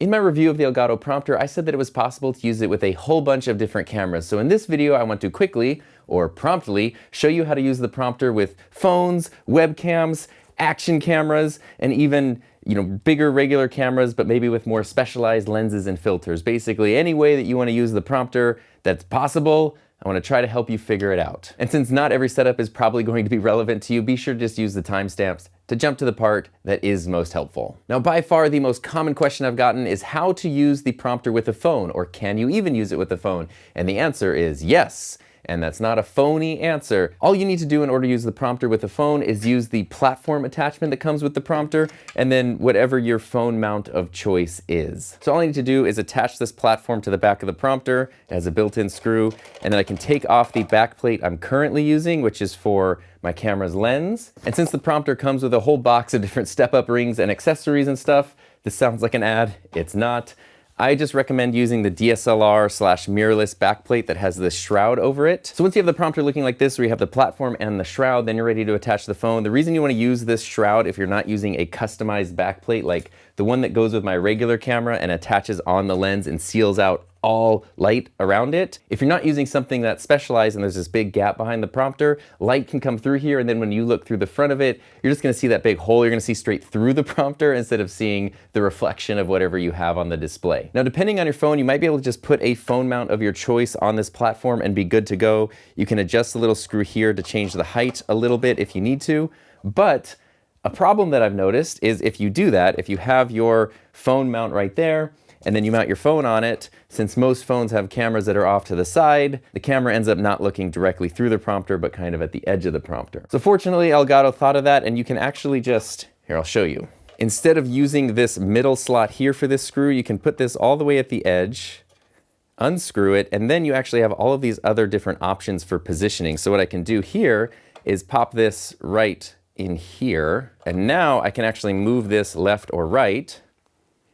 In my review of the Elgato Prompter, I said that it was possible to use it with a whole bunch of different cameras. So in this video, I want to quickly, or promptly, show you how to use the prompter with phones, webcams, action cameras, and even, bigger regular cameras, but maybe with more specialized lenses and filters. Basically, any way that you want to use the prompter that's possible, I want to try to help you figure it out. And since not every setup is probably going to be relevant to you, be sure to just use the timestamps to jump to the part that is most helpful. Now, by far the most common question I've gotten is how to use the prompter with a phone, or can you even use it with a phone? And the answer is yes. And that's not a phony answer. All you need to do in order to use the prompter with a phone is use the platform attachment that comes with the prompter, and then whatever your phone mount of choice is. So all I need to do is attach this platform to the back of the prompter. It has a built-in screw, and then I can take off the back plate I'm currently using, which is for my camera's lens. And since the prompter comes with a whole box of different step-up rings and accessories and stuff, this sounds like an ad. It's not. I just recommend using the DSLR/mirrorless backplate that has this shroud over it. So once you have the prompter looking like this, where you have the platform and the shroud, then you're ready to attach the phone. The reason you want to use this shroud if you're not using a customized backplate, like the one that goes with my regular camera and attaches on the lens and seals out all light around it. If you're not using something that's specialized and there's this big gap behind the prompter, light can come through here, and then when you look through the front of it, you're just gonna see that big hole. You're gonna see straight through the prompter instead of seeing the reflection of whatever you have on the display. Now, depending on your phone, you might be able to just put a phone mount of your choice on this platform and be good to go. You can adjust the little screw here to change the height a little bit if you need to, but a problem that I've noticed is if you do that, if you have your phone mount right there, and then you mount your phone on it, since most phones have cameras that are off to the side, the camera ends up not looking directly through the prompter, but kind of at the edge of the prompter. So fortunately, Elgato thought of that, and you can actually just, here, I'll show you. Instead of using this middle slot here for this screw, you can put this all the way at the edge, unscrew it, and then you actually have all of these other different options for positioning. So what I can do here is pop this right in here, and now I can actually move this left or right.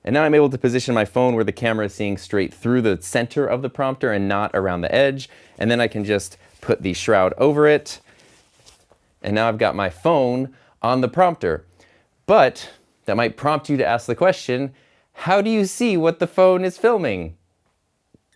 And now I'm able to position my phone where the camera is seeing straight through the center of the prompter and not around the edge. And then I can just put the shroud over it. And now I've got my phone on the prompter. But that might prompt you to ask the question, how do you see what the phone is filming?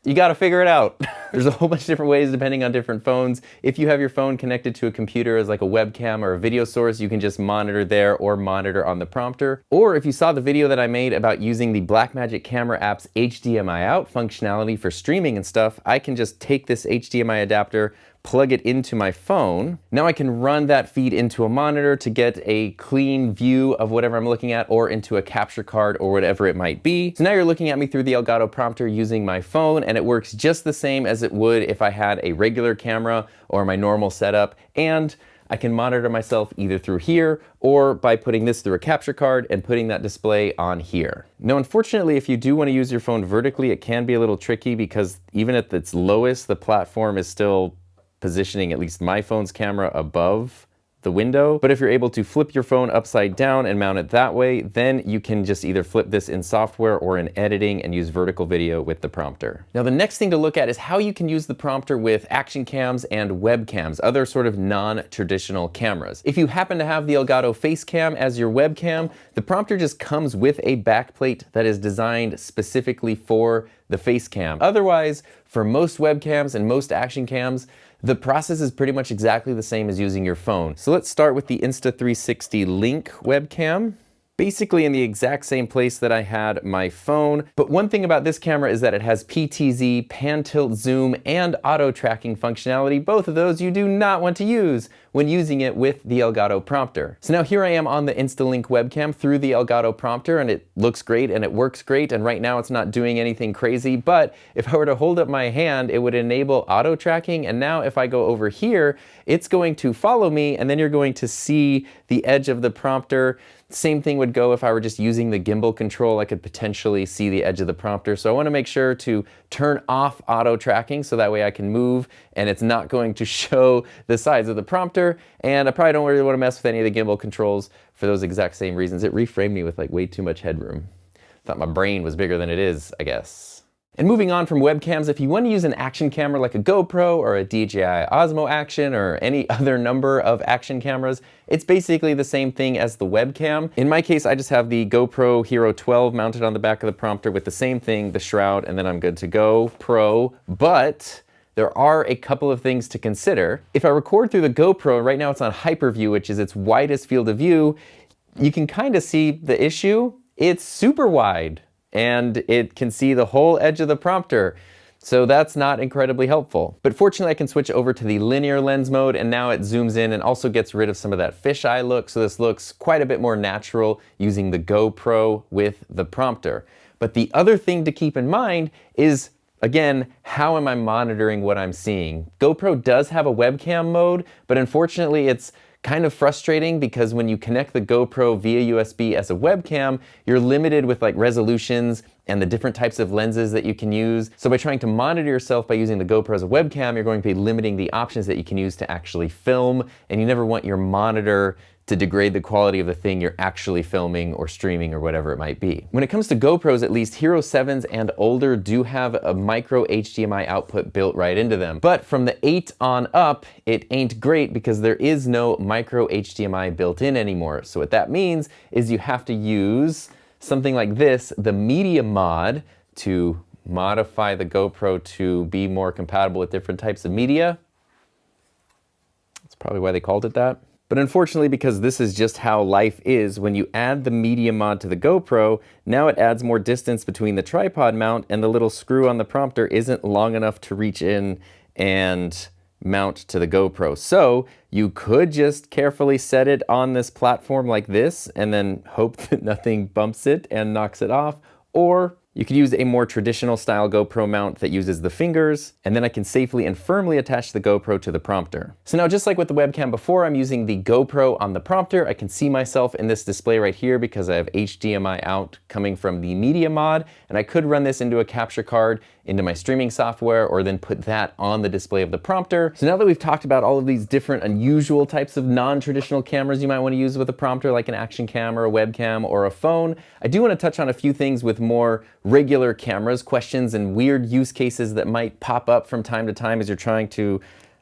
You gotta figure it out. There's a whole bunch of different ways depending on different phones. If you have your phone connected to a computer as like a webcam or a video source, you can just monitor there or monitor on the prompter. Or if you saw the video that I made about using the Blackmagic camera app's HDMI out functionality for streaming and stuff, I can just take this HDMI adapter, plug it into my phone. Now I can run that feed into a monitor to get a clean view of whatever I'm looking at, or into a capture card or whatever it might be. So now you're looking at me through the Elgato Prompter using my phone, and it works just the same as it would if I had a regular camera or my normal setup. And I can monitor myself either through here or by putting this through a capture card and putting that display on here. Now, unfortunately, if you do want to use your phone vertically, it can be a little tricky because even at its lowest, the platform is still positioning at least my phone's camera above the window. But if you're able to flip your phone upside down and mount it that way, then you can just either flip this in software or in editing and use vertical video with the prompter. Now, the next thing to look at is how you can use the prompter with action cams and webcams, other sort of non-traditional cameras. If you happen to have the Elgato Facecam as your webcam, the prompter just comes with a backplate that is designed specifically for the Facecam. Otherwise, for most webcams and most action cams, the process is pretty much exactly the same as using your phone. So let's start with the Insta360 Link webcam. Basically in the exact same place that I had my phone. But one thing about this camera is that it has PTZ, pan tilt zoom, and auto tracking functionality. Both of those you do not want to use when using it with the Elgato Prompter. So now here I am on the InstaLink webcam through the Elgato Prompter, and it looks great and it works great, and right now it's not doing anything crazy, but if I were to hold up my hand, it would enable auto tracking, and now if I go over here, it's going to follow me, and then you're going to see the edge of the prompter. Same thing would go if I were just using the gimbal control. I could potentially see the edge of the prompter. So I want to make sure to turn off auto tracking so that way I can move and it's not going to show the size of the prompter. And I probably don't really want to mess with any of the gimbal controls for those exact same reasons. It reframed me with like way too much headroom. Thought my brain was bigger than it is, I guess. And moving on from webcams, if you want to use an action camera like a GoPro or a DJI Osmo Action or any other number of action cameras, it's basically the same thing as the webcam. In my case, I just have the GoPro Hero 12 mounted on the back of the prompter with the same thing, the shroud, and then I'm good to go, pro. But there are a couple of things to consider. If I record through the GoPro, right now it's on hyperview, which is its widest field of view, you can kind of see the issue. It's super wide, and it can see the whole edge of the prompter. So that's not incredibly helpful. But fortunately, I can switch over to the linear lens mode, and now it zooms in and also gets rid of some of that fisheye look. So this looks quite a bit more natural using the GoPro with the prompter. But the other thing to keep in mind is, again, how am I monitoring what I'm seeing? GoPro does have a webcam mode, but unfortunately it's kind of frustrating because when you connect the GoPro via USB as a webcam, you're limited with like resolutions and the different types of lenses that you can use. So by trying to monitor yourself by using the GoPro as a webcam, you're going to be limiting the options that you can use to actually film, and you never want your monitor to degrade the quality of the thing you're actually filming or streaming or whatever it might be. When it comes to GoPros, at least Hero 7s and older do have a micro HDMI output built right into them. But from the 8 on up, it ain't great because there is no micro HDMI built in anymore. So what that means is you have to use something like this, the Media Mod, to modify the GoPro to be more compatible with different types of media. That's probably why they called it that. But unfortunately, because this is just how life is, when you add the Media Mod to the GoPro, now it adds more distance between the tripod mount, and the little screw on the prompter isn't long enough to reach in and mount to the GoPro. So you could just carefully set it on this platform like this and then hope that nothing bumps it and knocks it off, or you could use a more traditional style GoPro mount that uses the fingers, and then I can safely and firmly attach the GoPro to the prompter. So now, just like with the webcam before, I'm using the GoPro on the prompter. I can see myself in this display right here because I have HDMI out coming from the Media Mod, and I could run this into a capture card into my streaming software, or then put that on the display of the prompter. So now that we've talked about all of these different unusual types of non-traditional cameras you might want to use with a prompter, like an action camera, a webcam, or a phone, I do want to touch on a few things with more regular cameras, questions, and weird use cases that might pop up from time to time as you're trying to,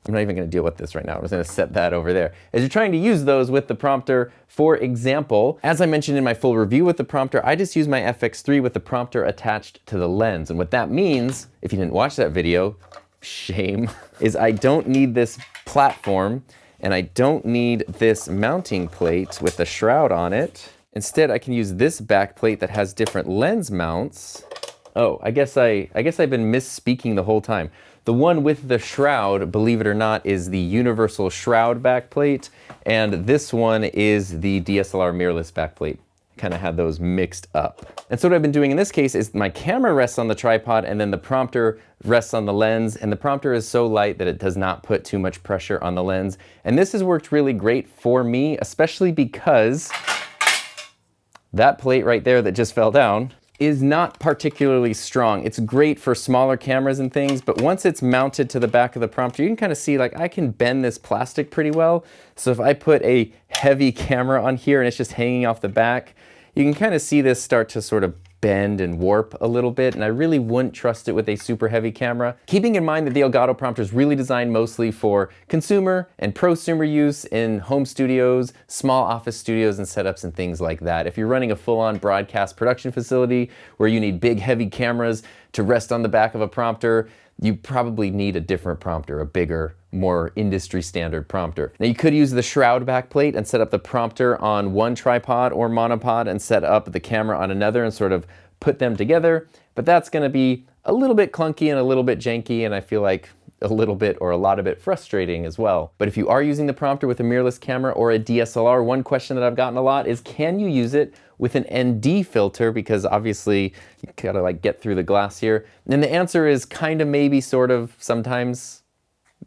I'm not even going to deal with this right now. I'm just going to set that over there. As you're trying to use those with the prompter, for example, as I mentioned in my full review with the prompter, I just use my FX3 with the prompter attached to the lens. And what that means, if you didn't watch that video, shame, is I don't need this platform, and I don't need this mounting plate with the shroud on it. Instead, I can use this back plate that has different lens mounts. Oh, I guess I've been misspeaking the whole time. The one with the shroud, believe it or not, is the universal shroud backplate, and this one is the DSLR mirrorless backplate. Kind of had those mixed up. And so what I've been doing in this case is my camera rests on the tripod, and then the prompter rests on the lens, and the prompter is so light that it does not put too much pressure on the lens. And this has worked really great for me, especially because that plate right there that just fell down is not particularly strong. It's great for smaller cameras and things, but once it's mounted to the back of the prompter, you can kind of see, like, I can bend this plastic pretty well. So if I put a heavy camera on here and it's just hanging off the back, you can kind of see this start to sort of bend and warp a little bit, and I really wouldn't trust it with a super heavy camera. Keeping in mind that the Elgato Prompter is really designed mostly for consumer and prosumer use in home studios, small office studios and setups and things like that. If you're running a full-on broadcast production facility where you need big heavy cameras to rest on the back of a prompter, you probably need a different prompter, a bigger, more industry standard prompter. Now you could use the shroud backplate and set up the prompter on one tripod or monopod and set up the camera on another and sort of put them together, but that's gonna be a little bit clunky and a little bit janky, and I feel like a little bit or a lot of it frustrating as well. But if you are using the prompter with a mirrorless camera or a DSLR, one question that I've gotten a lot is, can you use it with an ND filter? Because obviously you gotta like get through the glass here. And the answer is kind of, maybe, sort of, sometimes,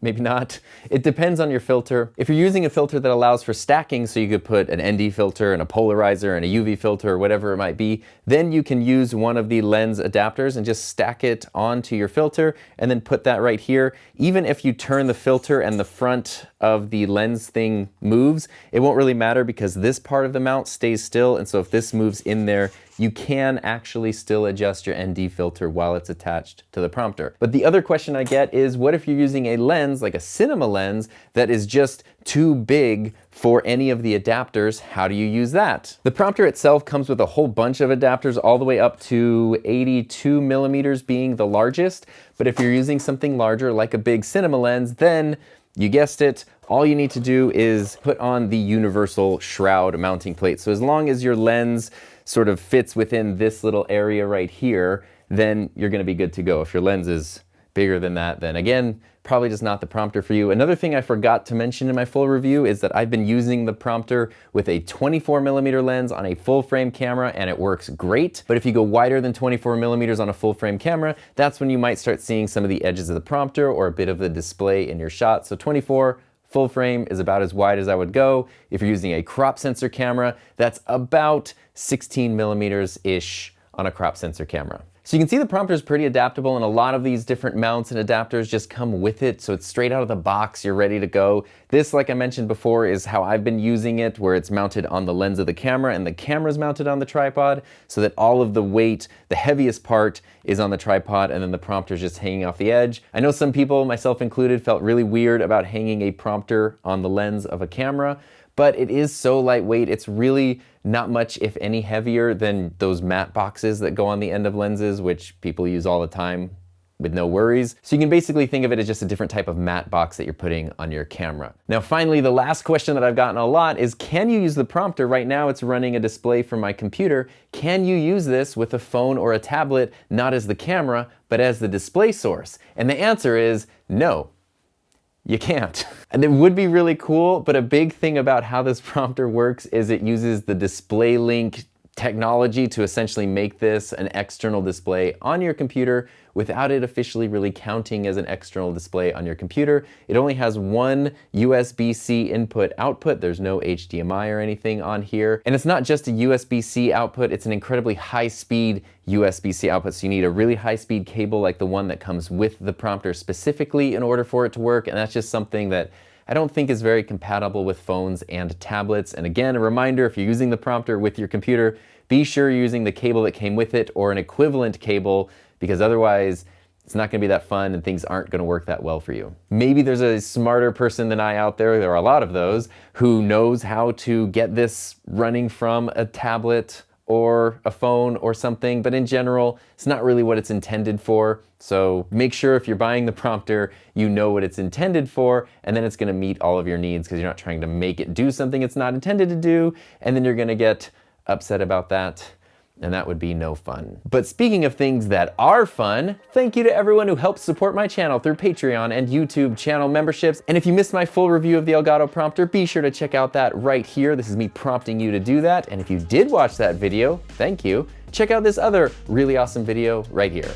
maybe not. It depends on your filter. If you're using a filter that allows for stacking, so you could put an ND filter and a polarizer and a UV filter or whatever it might be, then you can use one of the lens adapters and just stack it onto your filter and then put that right here. Even if you turn the filter and the front of the lens thing moves, it won't really matter because this part of the mount stays still, and so if this moves in there, you can actually still adjust your ND filter while it's attached to the prompter. But the other question I get is, what if you're using a lens, like a cinema lens, that is just too big for any of the adapters? How do you use that? The prompter itself comes with a whole bunch of adapters, all the way up to 82 millimeters being the largest. But if you're using something larger, like a big cinema lens, then you guessed it, all you need to do is put on the universal shroud mounting plate. So as long as your lens sort of fits within this little area right here, then you're gonna be good to go. If your lens is bigger than that, then again, probably just not the prompter for you. Another thing I forgot to mention in my full review is that I've been using the prompter with a 24 millimeter lens on a full frame camera, and it works great. But if you go wider than 24 millimeters on a full frame camera, that's when you might start seeing some of the edges of the prompter or a bit of the display in your shot. So 24 full frame is about as wide as I would go. If you're using a crop sensor camera, that's about 16 millimeters-ish on a crop sensor camera. So you can see the prompter is pretty adaptable, and a lot of these different mounts and adapters just come with it. So it's straight out of the box, you're ready to go. This, like I mentioned before, is how I've been using it, where it's mounted on the lens of the camera and the camera's mounted on the tripod, so that all of the weight, the heaviest part, is on the tripod, and then the prompter is just hanging off the edge. I know some people, myself included, felt really weird about hanging a prompter on the lens of a camera, but it is so lightweight. It's really not much, if any, heavier than those matte boxes that go on the end of lenses, which people use all the time with no worries. So you can basically think of it as just a different type of matte box that you're putting on your camera. Now, finally, the last question that I've gotten a lot is, can you use the prompter? Right now, it's running a display from my computer. Can you use this with a phone or a tablet, not as the camera, but as the display source? And the answer is no. You can't. And it would be really cool, but a big thing about how this prompter works is it uses the display link technology to essentially make this an external display on your computer without it officially really counting as an external display on your computer. It only has one USB-C input output. There's no HDMI or anything on here. And it's not just a USB-C output, it's an incredibly high-speed USB-C output. So you need a really high-speed cable like the one that comes with the prompter specifically in order for it to work. And that's just something that I don't think is very compatible with phones and tablets. And again, a reminder, if you're using the prompter with your computer, be sure you're using the cable that came with it or an equivalent cable, because otherwise it's not gonna be that fun and things aren't gonna work that well for you. Maybe there's a smarter person than I out there are a lot of those, who knows how to get this running from a tablet or a phone or something, but in general, it's not really what it's intended for. So make sure if you're buying the prompter, you know what it's intended for, and then it's gonna meet all of your needs, because you're not trying to make it do something it's not intended to do, and then you're gonna get upset about that, and that would be no fun. But speaking of things that are fun, thank you to everyone who helps support my channel through Patreon and YouTube channel memberships. And if you missed my full review of the Elgato Prompter, be sure to check out that right here. This is me prompting you to do that. And if you did watch that video, thank you. Check out this other really awesome video right here.